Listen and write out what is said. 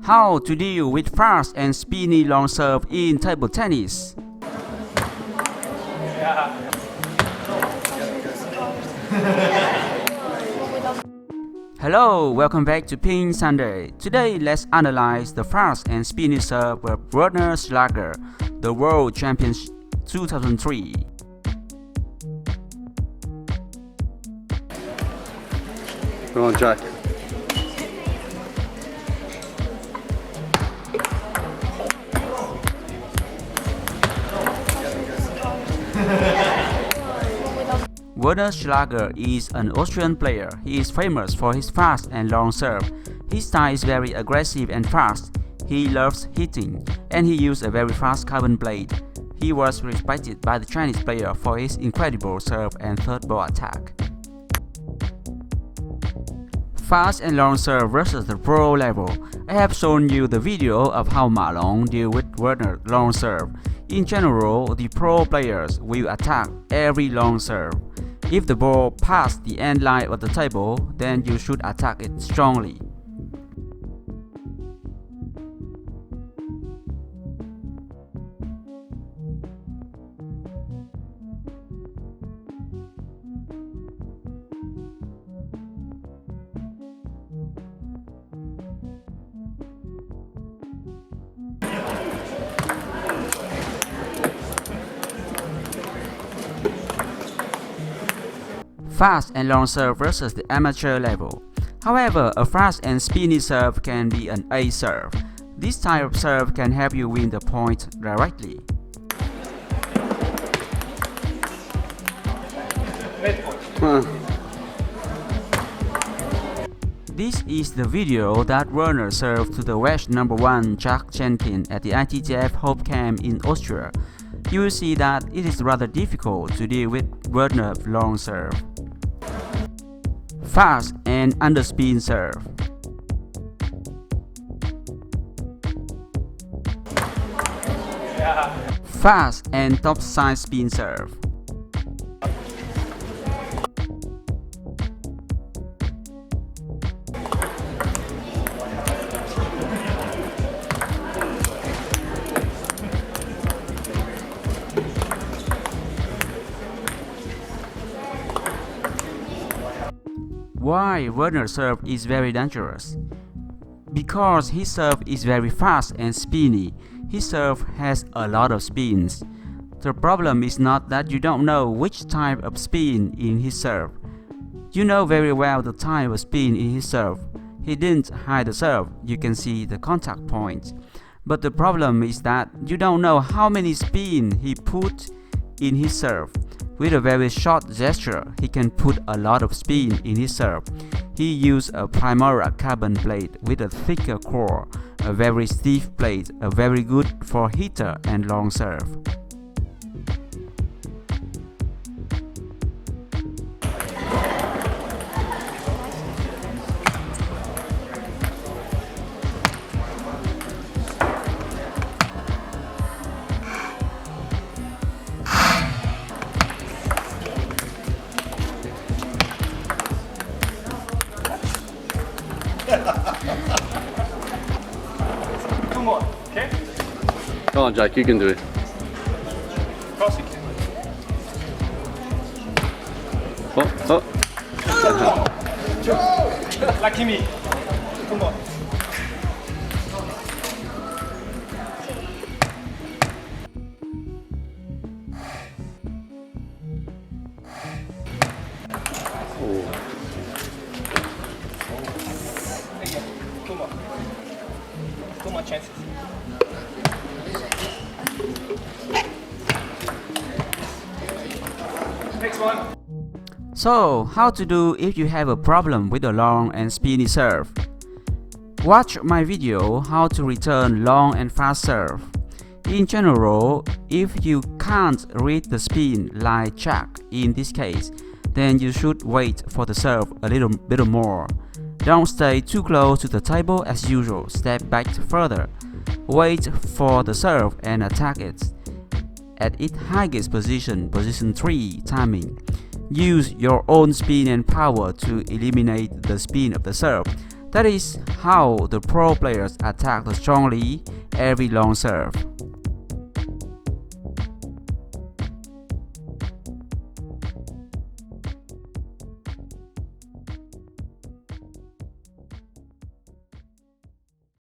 How to deal with fast and spinny long serve in table tennis. Hello, welcome back to Ping Sunday. Today let's analyze the fast and spinny serve of Werner Schlager, the World Champion 2003. Go on, Jack. Werner Schlager is an Austrian player. He is famous for his fast and long serve. His style is very aggressive and fast. He loves hitting, and he used a very fast carbon blade. He was respected by the Chinese player for his incredible serve and third ball attack. Fast and long serve versus the pro level. I have shown you the video of how Ma Long deal with Werner long serve. In general, the pro players will attack every long serve. If the ball passes the end line of the table, then you should attack it strongly. Fast and long serve versus the amateur level. However, a fast and spinny serve can be an ace serve. This type of serve can help you win the point directly. This is the video that Werner served to the Welsh number 1 Jack Jenkins at the ITTF Hope Camp in Austria. You will see that it is rather difficult to deal with Werner's long serve. Fast and underspin serve. Fast and topside spin serve. Why Werner's serve is very dangerous? Because his serve is very fast and spinny. His serve has a lot of spins. The problem is not that you don't know which type of spin in his serve. You know very well the type of spin in his serve. He didn't hide the serve, you can see the contact point. But the problem is that you don't know how many spin he put in his serve. With a very short gesture, he can put a lot of spin in his serve. He used a Primera carbon blade with a thicker core, a very stiff blade, a very good for hitter and long serve. Two more, okay? Come on, Jack, you can do it. Cross it. Lucky me. Two more. Two more. Two more chances. Next one. So, how to do if you have a problem with a long and spinny serve? Watch my video how to return long and fast serve. In general, if you can't read the spin like Jack in this case, then you should wait for the serve a little more. Don't stay too close to the table as usual, step back further. Wait for the serve and attack it. At its highest position, position 3 timing. Use your own spin and power to eliminate the spin of the serve. That is how the pro players attack strongly every long serve.